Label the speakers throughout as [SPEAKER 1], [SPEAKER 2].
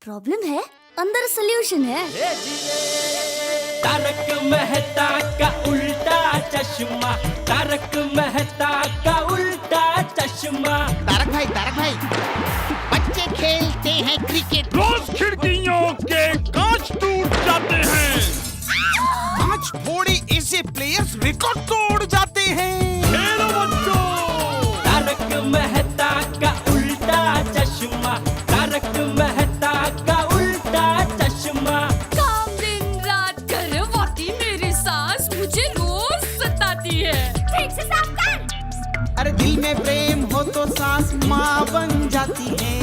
[SPEAKER 1] Problem है, अंदर solution है।
[SPEAKER 2] तारक मेहता का उल्टा चश्मा, तारक मेहता का उल्टा चश्मा।
[SPEAKER 3] तारक भाई, बच्चे खेलते हैं क्रिकेट,
[SPEAKER 4] रोज खिड़कियों के कांच टूट जाते हैं।
[SPEAKER 3] कांच फोड़े ऐसे प्लेयर्स रिकॉर्ड तोड़ जाते हैं।
[SPEAKER 4] खेलो बच्चों।
[SPEAKER 2] तारक मेहता का उल्टा चश्मा, तारक मेहता का उल्टा चश्मा।
[SPEAKER 5] काम दिन रात करवाती मेरी सास मुझे रोज सताती है। ठीक से साफ कर।
[SPEAKER 3] अरे दिल में प्रेम हो तो सास माँ बन जाती है।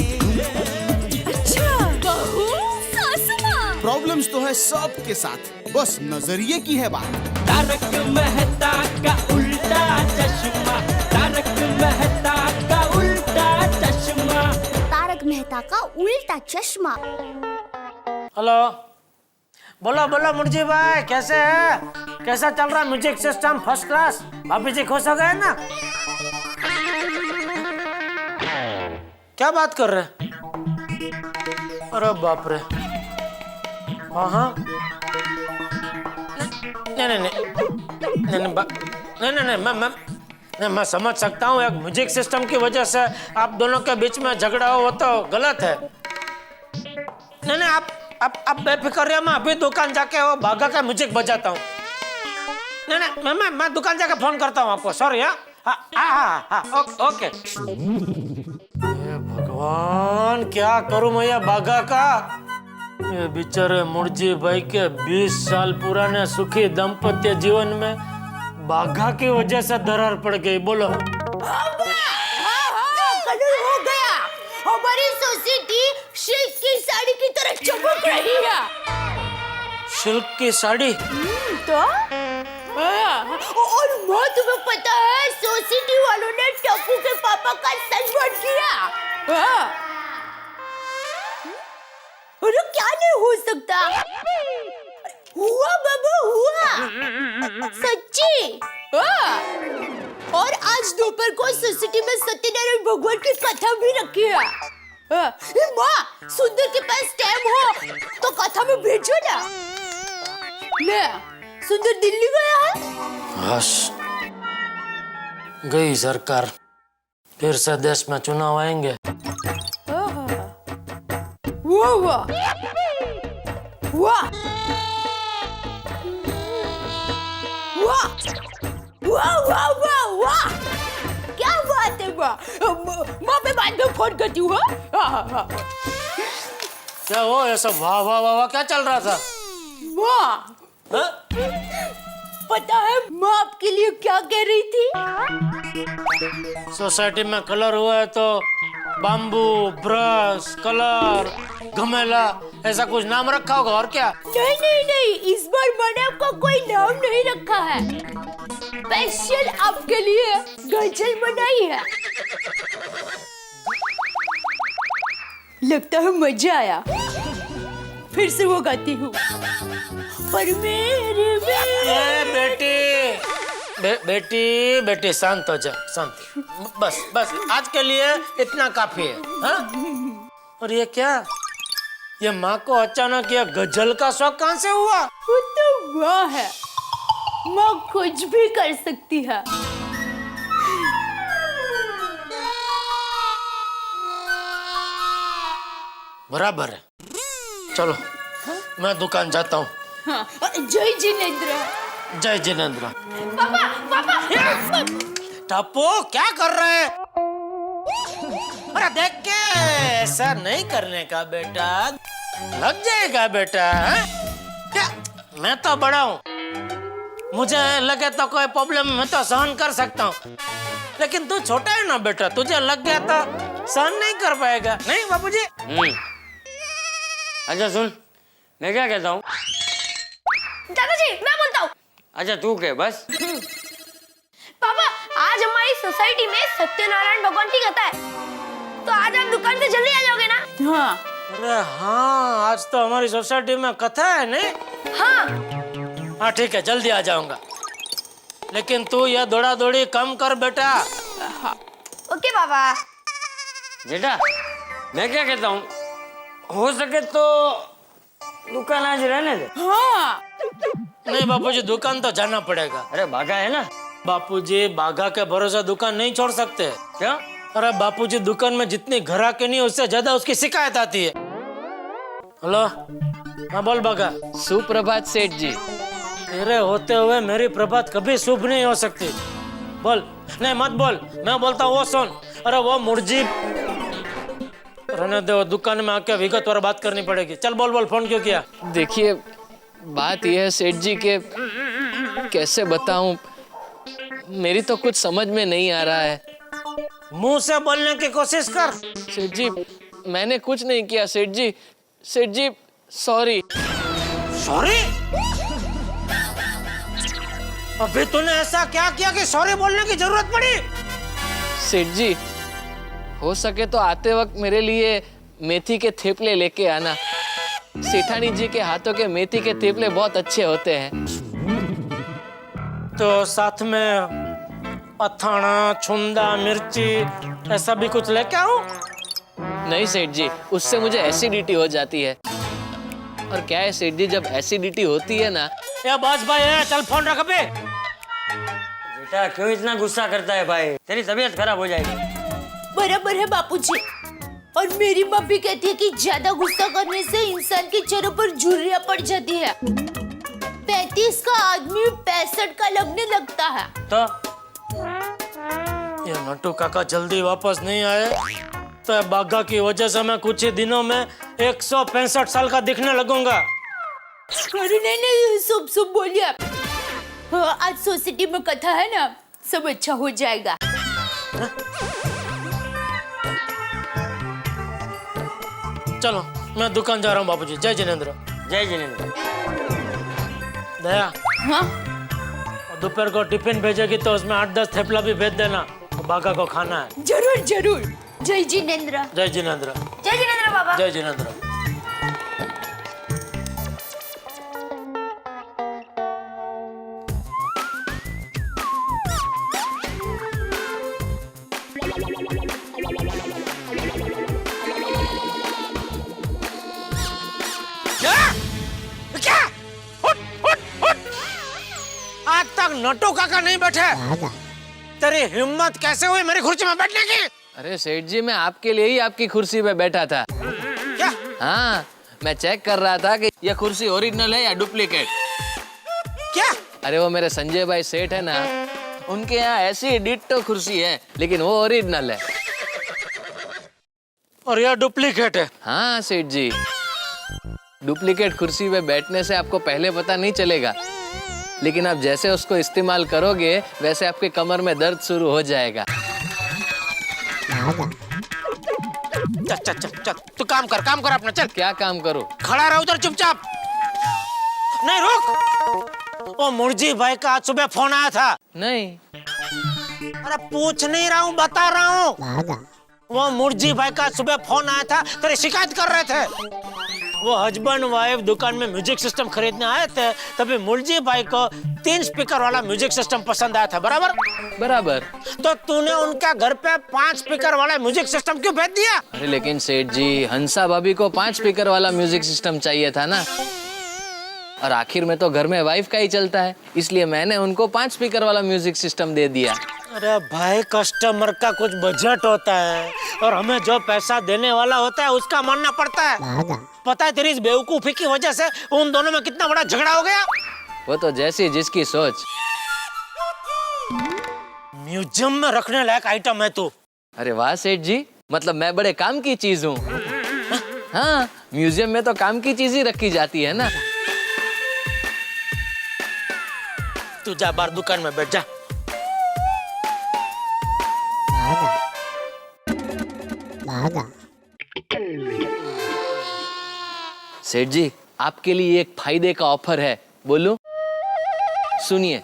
[SPEAKER 5] अच्छा, बहू सास माँ।
[SPEAKER 3] प्रॉब्लम्स तो है सबके साथ, बस नजरिए की है बात।
[SPEAKER 2] तारक मेहता का उल्टा चश्मा, तारक मेहता का उल्टा चश्मा।
[SPEAKER 1] तारक मेहता का उल्टा चश्मा।
[SPEAKER 6] हेलो, बोलो बोलो मुर्जी भाई, कैसे है? कैसा चल रहा म्यूजिक सिस्टम? First class. भाभी जी खुश हो गए ना? क्या बात कर रहे? अरे बाप रे। हाँ हाँ, नहीं नहीं नहीं नहीं नहीं नहीं नहीं, मैं समझ सकता हूँ। एक म्यूजिक सिस्टम की वजह से आप दोनों के बीच में झगड़ा हो, वो तो गलत है। नहीं नहीं, आप बेफिक्र रहिए, मैं अभी दुकान जाके वो बागा का म्यूजिक बजाता हूँ। नहीं नहीं, मैं दुकान जाके फोन करता हूँ आपको। सॉरी। हाँ, ओके। भगवान, क्या करूँ मैं ये बागा का? ये बेचारे मुर्जी भाई के 20 साल पुराने सुखी दाम्पत्य जीवन में बाघा की वजह से दरार पड़ गई। बोलो।
[SPEAKER 5] कदर हो गया। हमारी सोसाइटी सिल्क की साड़ी की तरह चमक रही है।
[SPEAKER 6] सिल्क की साड़ी?
[SPEAKER 5] तो और माँ, तुम्हें पता है सोसाइटी वालों ने टप्पू के पापा का सनबर्न किया। अरे क्या नहीं हो सकता? हुआ बाबा, हुआ सच्ची। और आज दोपहर को सोसाइटी में सत्यनारायण भगवान की कथा भी रखी है। माँ, सुंदर के पास टाइम हो तो कथा में भेजो ना। ले, सुंदर दिल्ली गया है।
[SPEAKER 6] बस गई सरकार, फिर से देश में चुनाव आएंगे।
[SPEAKER 5] वाह वाह वाह वाह वाह वाह वाह वाह, क्या बात है वाह। माँ पे बाद में फोन करती हूँ।
[SPEAKER 6] क्या हो ये सब वाह वाह वाह वाह क्या चल रहा था?
[SPEAKER 5] माँ, पता है माँ आपके लिए क्या कह रही थी?
[SPEAKER 6] सोसाइटी में कलर हुआ है तो बाम्बू, ब्रश, कलर, घमेला, ऐसा कुछ नाम रखा होगा। और क्या?
[SPEAKER 5] नहीं नहीं नहीं, इस बार मैंने आपका कोई नाम नहीं रखा है। स्पेशल आपके लिए गजल बनाई है। लगता है मजा आया। फिर से वो गाती हूँ। पर मेरे
[SPEAKER 6] बेटी शांत हो जा, शांत। बस आज के लिए इतना काफी है। हाँ? और ये क्या? ये माँ को अचानक ये गजल का शौक कहाँ से हुआ?
[SPEAKER 5] वो तो वाह है, माँ कुछ भी कर सकती है।
[SPEAKER 6] बराबर है। चलो, मैं दुकान जाता हूँ।
[SPEAKER 5] हाँ, जय जिनेंद्र।
[SPEAKER 6] जय जिनेंद्र।
[SPEAKER 5] पापा
[SPEAKER 6] टप्पू, क्या कर रहे हैं? अरे देख के, ऐसा नहीं करने का बेटा, लग जाएगा बेटा। क्या? मैं तो बड़ा हूँ, मुझे लगे तो कोई प्रॉब्लम मैं तो सहन कर सकता हूँ, लेकिन तू छोटा है ना बेटा, तुझे लग गया तो सहन नहीं कर पाएगा। नहीं बाबूजी?
[SPEAKER 7] अच्छा सुन, मैं क्या कहता हूँ?
[SPEAKER 5] दादाजी, मैं बोलता हूँ।
[SPEAKER 7] अच्छा तू कह बस।
[SPEAKER 5] पापा, आज हमारी सोसाइटी में सत्यनारायण भगवान की कथा है, तो आज आप दुकान से जल्दी आ जाओगे ना? हाँ।
[SPEAKER 6] अरे हाँ, आज तो हमारी सोसाइटी में कथा है नहीं?
[SPEAKER 5] हाँ
[SPEAKER 6] ठीक है, जल्दी आ जाऊंगा, लेकिन तू यह दौड़ा दौड़ी कम कर बेटा।
[SPEAKER 5] ओके पापा।
[SPEAKER 7] बेटा मैं क्या कहता हूँ, हो सके तो दुकान आज रहने दे।
[SPEAKER 5] हाँ
[SPEAKER 6] नहीं बापूजी, दुकान तो जाना पड़ेगा।
[SPEAKER 7] अरे भागा है ना।
[SPEAKER 6] बापूजी, बाघा के भरोसे दुकान नहीं छोड़ सकते।
[SPEAKER 7] क्या?
[SPEAKER 6] अरे बापूजी, दुकान में जितनी ग्राहकी नहीं उससे ज्यादा उसकी शिकायत आती है। हेलो, हाँ बोल बाघा।
[SPEAKER 8] सुप्रभात सेठ जी।
[SPEAKER 6] तेरे होते हुए मेरी प्रभात कभी शुभ नहीं हो सकती। बोल। नहीं मत बोल, मैं बोलता हूँ वो सुन। अरे वो मुर्जी रहने दो, दुकान में आके विगतवार बात करनी पड़ेगी। चल बोल बोल, फोन क्यों किया?
[SPEAKER 8] देखिए बात यह है सेठ जी के कैसे बताऊं, मेरी तो कुछ समझ में नहीं आ रहा है।
[SPEAKER 6] मुंह से बोलने की कोशिश कर।
[SPEAKER 8] सेठ जी मैंने कुछ नहीं किया सेठ जी। सेठ जी सॉरी।
[SPEAKER 6] सॉरी? अभी तूने ऐसा क्या किया कि सॉरी बोलने की जरूरत पड़ी?
[SPEAKER 8] सेठ जी हो सके तो आते वक्त मेरे लिए मेथी के थेपले लेके आना। सेठानी जी के हाथों के मेथी के थेपले बहुत अच्छे होते हैं।
[SPEAKER 6] तो साथ में अथाना, छुंदा, मिर्ची ऐसा भी कुछ लेके आऊं?
[SPEAKER 8] नहीं सेठ जी, उससे मुझे एसिडिटी हो जाती है। और क्या है सेठ जी, जब एसिडिटी होती है ना।
[SPEAKER 6] ये बस भाई है, चल फोन रख बे।
[SPEAKER 7] बेटा क्यों इतना गुस्सा करता है भाई? तेरी तबीयत खराब हो जाएगी।
[SPEAKER 5] बराबर है बापूजी। और मेरी माँ भी कहती है कि ज्यादा गुस्सा करने से इंसान के चेहरे पर झुर्रियां पड़ जाती है। 35 का आदमी 65 का लगने लगता है।
[SPEAKER 7] तो
[SPEAKER 6] ये नट्टू काका जल्दी वापस नहीं आए तो बाघा की वजह से मैं कुछ ही दिनों में 165 साल का दिखने लगूंगा।
[SPEAKER 5] अरे नहीं, सब सब बोलिए आप। हाँ, आज सोसाइटी में कथा है ना, सब अच्छा हो जाएगा।
[SPEAKER 6] चलो मैं दुकान जा रहा हूँ बाबूजी। जय जिनेंद्र।
[SPEAKER 7] जय जिनेंद्र।
[SPEAKER 6] दया,
[SPEAKER 5] हाँ
[SPEAKER 6] दोपहर को टिफिन भेजेगी तो उसमें 8-10 थेपला भी भेज देना, बाघा को खाना है।
[SPEAKER 5] जरूर जरूर। जय जिनेंद्र।
[SPEAKER 6] जय जिनेंद्र।
[SPEAKER 5] जय जिनेंद्र बाबा।
[SPEAKER 6] जय जिनेंद्र। क्या? उठ, उठ, उठ। आज तक नट्टू काका नहीं बैठे। तेरी हिम्मत कैसे हुई मेरी कुर्सी में बैठने की?
[SPEAKER 8] अरे सेठ जी मैं आपके लिए ही आपकी कुर्सी पे बैठा था।
[SPEAKER 6] क्या?
[SPEAKER 8] हाँ मैं चेक कर रहा था कि यह कुर्सी ओरिजिनल है या डुप्लीकेट।
[SPEAKER 6] क्या?
[SPEAKER 8] अरे वो मेरे संजय भाई सेठ है ना, उनके यहाँ ऐसी डिट्टो कुर्सी है लेकिन वो ओरिजिनल है।
[SPEAKER 6] और यह डुप्लीकेट है?
[SPEAKER 8] हाँ सेठ जी, डुप्लीकेट कुर्सी पे बैठने से आपको पहले पता नहीं चलेगा, लेकिन आप जैसे उसको इस्तेमाल करोगे वैसे आपके कमर में दर्द शुरू हो जाएगा।
[SPEAKER 6] चल चल चल चल, तू काम कर अपना। चल।
[SPEAKER 8] क्या काम करूं?
[SPEAKER 6] खड़ा रहो उधर चुपचाप। नहीं रुक। वो मुर्जी भाई का आज सुबह फोन आया था।
[SPEAKER 8] नहीं।
[SPEAKER 6] अरे पूछ नहीं रहा हूँ, बता रहा हूँ। वो मुर्जी भाई का सुबह फोन आया था, तेरी शिकायत कर रहे थे। वो हस्बैंड वाइफ दुकान में म्यूजिक सिस्टम खरीदने आए थे, तभी मुर्जी भाई को 3 स्पीकर वाला म्यूजिक सिस्टम पसंद आया था। बराबर?
[SPEAKER 8] बराबर।
[SPEAKER 6] तो तूने उनका घर पे 5 स्पीकर वाला म्यूजिक सिस्टम क्यों भेज दिया?
[SPEAKER 8] अरे लेकिन सेठ जी, हंसा भाभी को 5 स्पीकर वाला म्यूजिक सिस्टम चाहिए था ना, और आखिर में तो घर में वाइफ का ही चलता है, इसलिए मैंने उनको 5 स्पीकर वाला म्यूजिक सिस्टम दे दिया।
[SPEAKER 6] अरे भाई, कस्टमर का कुछ बजट होता है और हमें जो पैसा देने वाला होता है उसका मानना पड़ता है। पता है तेरी इस बेवकूफी की वजह से उन दोनों में कितना बड़ा झगड़ा हो गया।
[SPEAKER 8] वो तो जैसी जिसकी सोच।
[SPEAKER 6] म्यूजियम में रखने लायक आइटम है तू।
[SPEAKER 8] अरे वाह सेठ जी, मतलब मैं बड़े काम की चीज हूँ। हाँ, म्यूजियम में तो काम की चीज ही रखी जाती है ना।
[SPEAKER 6] तू जा बाहर दुकान में बैठ जा।
[SPEAKER 8] सेठ जी, आपके लिए एक फायदे का ऑफर है, बोलूं? सुनिए,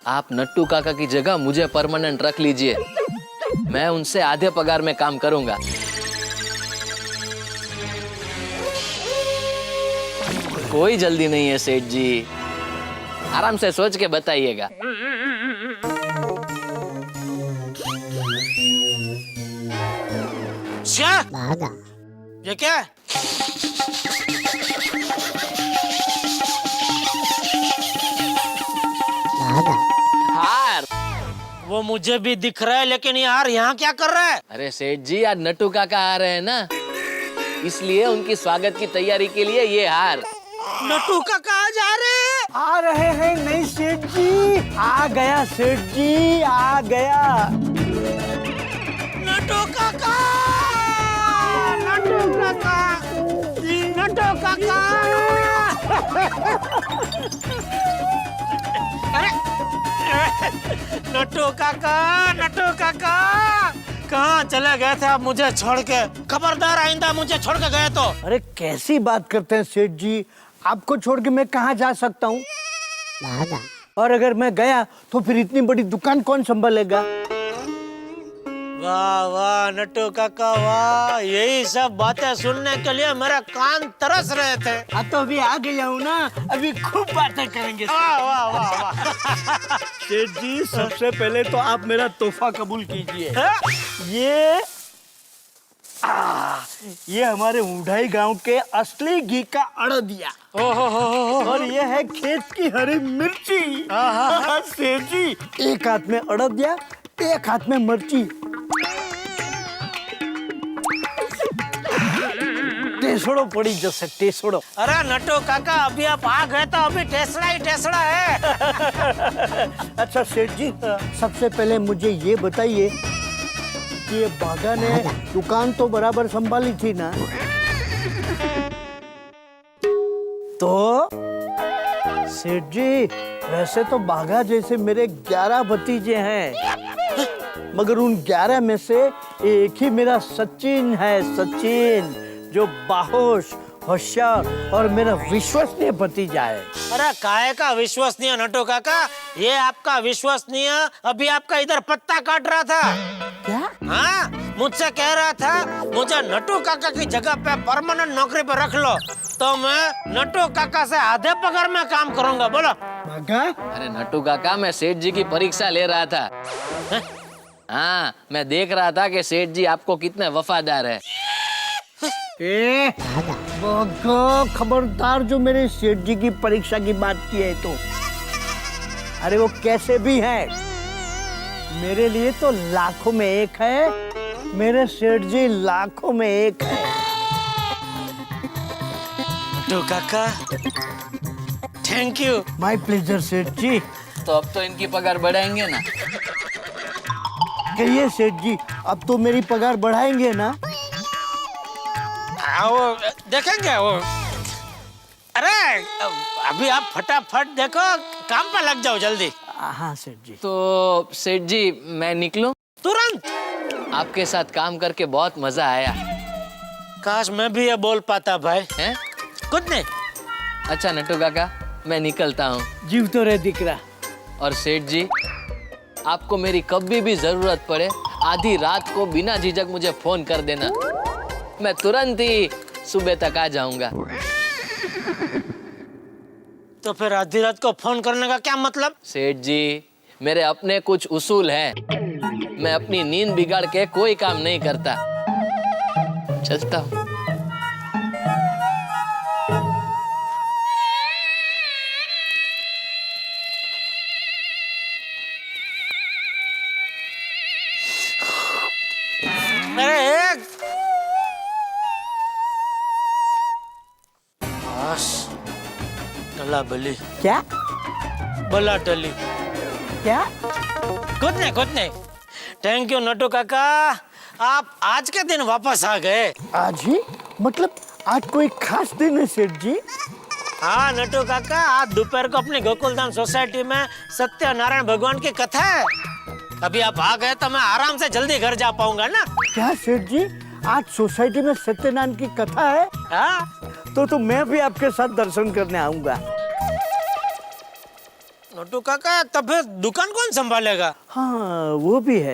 [SPEAKER 8] आप नट्टू काका की जगह मुझे परमानेंट रख लीजिए, मैं उनसे आधे पगार में काम करूंगा। कोई जल्दी नहीं है सेठ जी, आराम से सोच के बताइएगा।
[SPEAKER 6] ये क्या है?
[SPEAKER 8] हार।
[SPEAKER 6] वो मुझे भी दिख रहा है, लेकिन यार यहाँ क्या कर रहा है?
[SPEAKER 8] अरे सेठ जी, आज नट्टू काका आ रहे हैं ना, इसलिए उनकी स्वागत की तैयारी के लिए ये हार।
[SPEAKER 6] नट्टू का कहा जा रहे हैं?
[SPEAKER 4] आ रहे हैं नहीं सेठ जी, आ गया सेठ जी, आ गया।
[SPEAKER 6] नट्टू काका, नट्टू काका, नट्टू काका। अरे नट्टू काका, नट्टू काका, कहाँ चले गए थे आप मुझे छोड़ के? खबरदार आइंदा मुझे छोड़ के गए तो।
[SPEAKER 4] अरे कैसी बात करते हैं सेठ जी, आपको छोड़ के मैं कहाँ जा सकता हूँ? और अगर मैं गया तो फिर इतनी बड़ी दुकान कौन संभालेगा?
[SPEAKER 6] वाह वाह नट्टू काका वाह, यही सब बातें सुनने के लिए मेरे कान तरस रहे थे।
[SPEAKER 4] अब तो अभी आ गया हूँ ना, अभी खूब बातें करेंगे।
[SPEAKER 6] वाह वाह वाह वाह।
[SPEAKER 4] सेठ जी, सबसे पहले तो आप मेरा तोहफा कबूल कीजिए। ये हमारे उढ़ाई गांव के असली घी का अड़दिया। और ये है खेत की हरी मिर्ची। सेठ जी, एक हाथ में अड़दिया, एक हाथ में मिर्ची। टेसड़ो पड़ी जैसे टेसड़ो।
[SPEAKER 6] अरे नट्टू काका, अभी आप आ गए तो अभी टेसड़ा ही टेसड़ा है।
[SPEAKER 4] अच्छा सेठ जी, सबसे पहले मुझे ये बताइए कि ये बागा ने दुकान तो बराबर संभाली थी ना? तो सेठ जी, वैसे तो बागा जैसे मेरे 11 भतीजे हैं, मगर उन 11 में से एक ही मेरा सचिन है। सचिन, जो बाहोश, होशियार और मेरा विश्वसनीय भतीजा है।
[SPEAKER 6] अरे काहे का विश्वसनीय नट्टू काका? ये आपका विश्वसनीय अभी आपका इधर पत्ता काट रहा था।
[SPEAKER 4] क्या?
[SPEAKER 6] हाँ, मुझसे कह रहा था मुझे नट्टू काका की जगह पे परमानेंट नौकरी पे रख लो, तो मैं नट्टू काका से आधे पगार में काम करूंगा। बोलो।
[SPEAKER 4] बागा?
[SPEAKER 8] अरे नट्टू काका, मैं सेठ जी की परीक्षा ले रहा था। हाँ, मैं देख रहा था कि सेठ जी आपको कितने वफादार है।
[SPEAKER 4] बागा, खबरदार जो मेरे सेठ जी की परीक्षा की बात की है तो। अरे वो कैसे भी है, मेरे लिए तो लाखों में एक है। मेरे सेठ जी लाखों में एक है।
[SPEAKER 6] नट्टू काका, थैंक यू।
[SPEAKER 4] माय प्लेजर सेठ जी।
[SPEAKER 8] तो अब तो इनकी पगार बढ़ाएंगे ना?
[SPEAKER 4] कहिए सेठ जी, अब तो मेरी पगार बढ़ाएंगे ना?
[SPEAKER 6] वो देखेंगे वो। अरे अभी आप फटाफट देखो, काम पे लग जाओ जल्दी।
[SPEAKER 4] हाँ सेठ जी।
[SPEAKER 8] तो सेठ जी, मैं निकलूं?
[SPEAKER 6] तुरंत।
[SPEAKER 8] आपके साथ काम करके बहुत मजा आया।
[SPEAKER 6] काश मैं भी ये बोल पाता भाई।
[SPEAKER 8] हैं?
[SPEAKER 6] कुछ नहीं।
[SPEAKER 8] अच्छा नट्टू काका, मैं निकलता हूँ।
[SPEAKER 4] जीव तो रहे दिख रहा।
[SPEAKER 8] और सेठ जी, आपको मेरी कभी भी जरूरत पड़े, आधी रात को बिना झिझक मुझे फोन कर देना, मैं तुरंत ही सुबह तक आ जाऊंगा।
[SPEAKER 6] तो फिर आधी रात को फोन करने का क्या मतलब?
[SPEAKER 8] सेठ जी, मेरे अपने कुछ उसूल हैं। मैं अपनी नींद बिगाड़ के कोई काम नहीं करता। चलता हूँ।
[SPEAKER 6] टला बली।
[SPEAKER 4] क्या?
[SPEAKER 6] बला टली।
[SPEAKER 4] क्या?
[SPEAKER 6] कुछ नहीं। थैंक यू नट्टू काका, आप आज के दिन वापस आ गए।
[SPEAKER 4] आज ही? मतलब आज कोई खास दिन है सेठ जी?
[SPEAKER 6] हाँ नट्टू काका, आज दोपहर को अपने गोकुलधाम सोसाइटी में सत्यनारायण भगवान की कथा है। अभी आप आ गए तो मैं आराम से जल्दी घर जा पाऊंगा ना।
[SPEAKER 4] क्या सेठ जी, आज सोसाइटी में सत्यनारायण की कथा है?
[SPEAKER 6] हाँ,
[SPEAKER 4] तो मैं भी आपके साथ दर्शन करने आऊंगा।
[SPEAKER 6] नट्टू काका, तब फिर दुकान कौन संभालेगा?
[SPEAKER 4] हाँ वो भी है।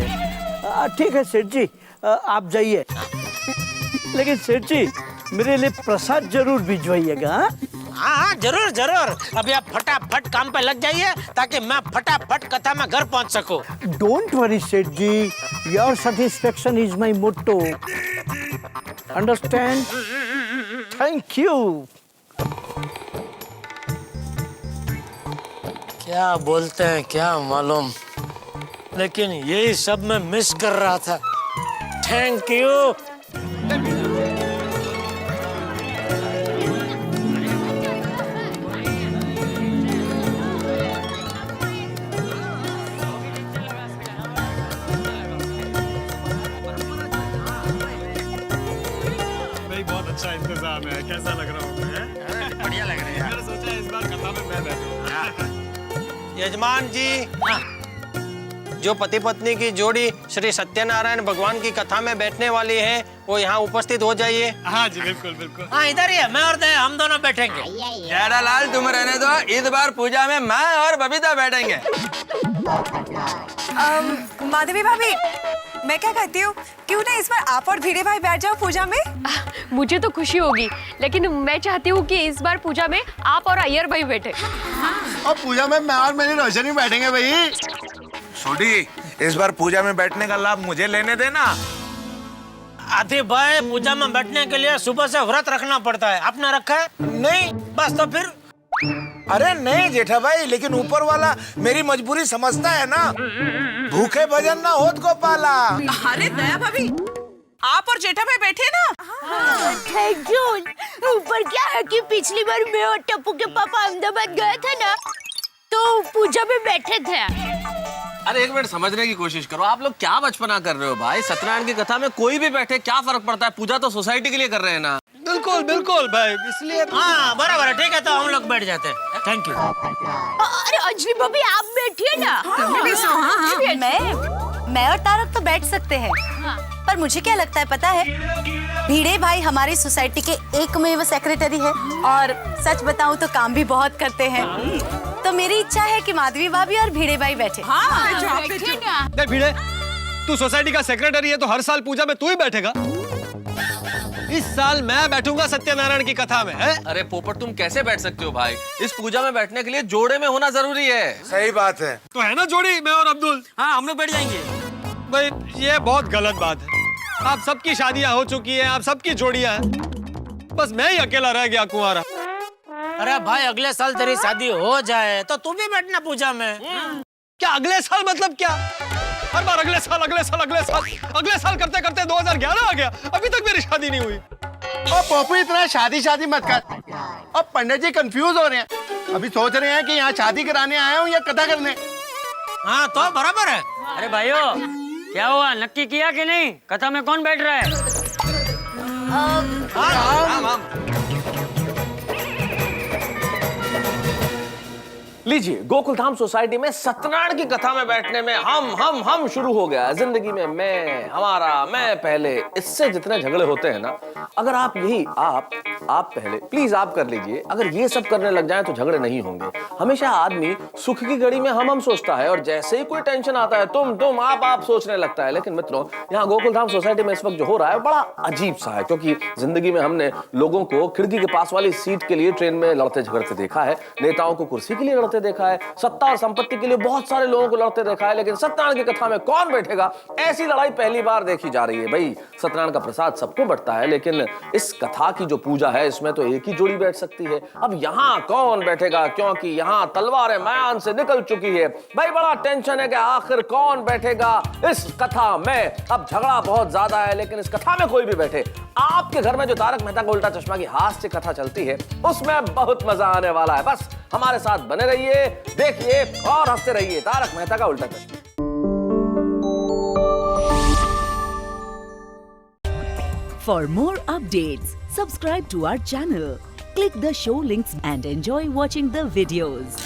[SPEAKER 4] ठीक है सेठ जी, आप जाइए। लेकिन सेठ जी, मेरे लिए प्रसाद जरूर भिजवाइएगा।
[SPEAKER 6] हाँ जरूर जरूर। अभी आप फटाफट काम पे लग जाइए ताकि मैं फटाफट कथा में घर पहुंच सकूं।
[SPEAKER 4] Don't worry Seth ji, your satisfaction is my motto, understand? Thank you.
[SPEAKER 6] क्या बोलते हैं क्या मालूम, लेकिन यही सब मैं मिस कर रहा था। Thank you.
[SPEAKER 3] बहुत अच्छा इंतजाम है। कैसा लग रहा हूँ मैं?
[SPEAKER 6] बढ़िया लग रहा है यार।
[SPEAKER 3] मैंने सोचा इस बार कथा में मैं बैठूं।
[SPEAKER 6] यजमान जी, जो पति पत्नी की जोड़ी श्री सत्यनारायण भगवान की कथा में बैठने वाली है वो यहाँ उपस्थित हो जाइए।
[SPEAKER 3] हाँ जी बिल्कुल बिल्कुल।
[SPEAKER 6] हाँ इधर ही है, मैं और दे हम दोनों बैठेंगे।
[SPEAKER 7] लाल तुम रहने दो, इस बार पूजा में मैं और बबीता बैठेंगे।
[SPEAKER 9] माधवी भाभी, मैं क्या कहती हूँ, क्यों ना इस बार आप और भिड़े भाई बैठ जाओ पूजा में।
[SPEAKER 5] मुझे तो खुशी होगी, लेकिन मैं चाहती हूँ कि इस बार पूजा में आप और अय्यर भाई बैठे।
[SPEAKER 3] और पूजा में मैं और मेरी रोशनी बैठेंगे भाई।
[SPEAKER 10] छोटी, इस बार पूजा में बैठने का लाभ मुझे लेने देना।
[SPEAKER 6] आदि भाई, पूजा में बैठने के लिए सुबह से व्रत रखना पड़ता है। आपने रखा है? नहीं, बस तो फिर।
[SPEAKER 10] अरे नहीं जेठा भाई, लेकिन ऊपर वाला मेरी मजबूरी समझता है ना। भूखे भजन ना होत को पाला।
[SPEAKER 9] अरे दया भाभी, आप और जेठा भाई बैठे ना।
[SPEAKER 5] Thank you. ऊपर क्या है कि पिछली बार मैं और टप्पू के पापा अहमदाबाद गए थे ना, तो पूजा में बैठे थे।
[SPEAKER 7] अरे एक मिनट समझने की कोशिश करो, आप लोग क्या बचपना कर रहे हो भाई। सत्यनारायण की कथा में कोई भी बैठे क्या फर्क पड़ता है, पूजा तो सोसाइटी के लिए कर रहे हैं ना।
[SPEAKER 3] बिल्कुल बिल्कुल भाई, इसलिए।
[SPEAKER 6] हाँ बराबर है, ठीक है तो हम लोग बैठ जाते हैं। Thank you.
[SPEAKER 5] अरे अंजलि भाभी, आप बैठिए ना।
[SPEAKER 11] मैं और तारक तो बैठ सकते हैं, पर मुझे क्या लगता है पता है, भिड़े भाई हमारी सोसाइटी के एकमेव सेक्रेटरी है और सच बताऊं तो काम भी बहुत करते हैं। तो मेरी इच्छा है कि माधवी भाभी और भिड़े भाई बैठे।
[SPEAKER 3] नहीं भिड़े, तू सोसाइटी का सेक्रेटरी है तो हर साल पूजा में तू ही बैठेगा। इस साल मैं बैठूंगा सत्यनारायण की कथा में। है?
[SPEAKER 7] अरे पोपट, तुम कैसे बैठ सकते हो भाई। इस पूजा में बैठने के लिए जोड़े में होना जरूरी है।
[SPEAKER 10] सही बात है।
[SPEAKER 3] तो है ना जोड़ी, मैं और अब्दुल।
[SPEAKER 6] हाँ हम लोग बैठ जाएंगे।
[SPEAKER 3] भाई ये बहुत गलत बात है। आप सबकी शादियां हो चुकी हैं, आप सबकी जोड़ियां हैं, बस मैं ही अकेला रह गया कुंवारा।
[SPEAKER 6] अरे भाई, अगले साल तेरी शादी हो जाए तो तू भी बैठना पूजा में।
[SPEAKER 3] क्या अगले साल मतलब क्या? हर बार अगले साल अगले साल अगले साल अगले साल करते करते 2011 आ गया, अभी तक मेरी शादी नहीं हुई।
[SPEAKER 12] और पप्पू इतना शादी मत कर। अब पंडित जी कंफ्यूज हो रहे हैं, अभी सोच रहे हैं कि यहाँ शादी कराने आया हूँ या कथा करने।
[SPEAKER 6] हाँ तो बराबर है।
[SPEAKER 7] अरे भाइयों, क्या हुआ, नक्की किया कि नहीं, कथा में कौन बैठ रहा है? लीजिए, गोकुल धाम सोसाइटी में सत्यनारायण की कथा में बैठने में हम शुरू हो गया। जिंदगी में मैं, हमारा, मैं पहले, इससे जितने झगड़े होते हैं ना, अगर आप यही आप पहले, प्लीज आप कर लीजिए। अगर ये सब करने लग जाए तो झगड़े नहीं होंगे। हमेशा आदमी सुख की घड़ी में हम सोचता है और जैसे ही कोई टेंशन आता है तुम आप सोचने लगता है। लेकिन मित्रों, यहाँ गोकुल धाम सोसाइटी में इस वक्त जो हो रहा है बड़ा अजीब सा है, क्योंकि जिंदगी में हमने लोगों को खिड़की के पास वाली सीट के लिए ट्रेन में लड़ते झगड़ते देखा है, नेताओं को कुर्सी के लिए लड़ते देखा है, सत्ता और संपत्ति के लिए बहुत सारे लोगों को लड़ते देखा है, लेकिन सत्यनारायण की कथा में कौन बैठेगा, ऐसी लड़ाई पहली बार देखी जा रही है। भाई, सत्यनारायण का प्रसाद सबको बंटता है, लेकिन इस कथा की जो पूजा है इसमें तो एक ही जोड़ी बैठ सकती है। अब यहाँ कौन बैठेगा, क्योंकि यहाँ तलवारें मैदान से निकल चुकी है। भाई बड़ा टेंशन है कि आखिर कौन बैठेगा इस कथा में। अब झगड़ा बहुत ज्यादा है, लेकिन इस कथा में कोई भी बैठे। आपके घर में जो तारक मेहता का उल्टा चश्मा की हास्य कथा चलती है उसमें बहुत मजा आने वाला है। बस हमारे साथ बने रहिए, देखिए और हंसते रहिए। तारक मेहता का उल्टा चश्मा।
[SPEAKER 13] For more updates, subscribe to our channel, click the show links and enjoy watching the videos.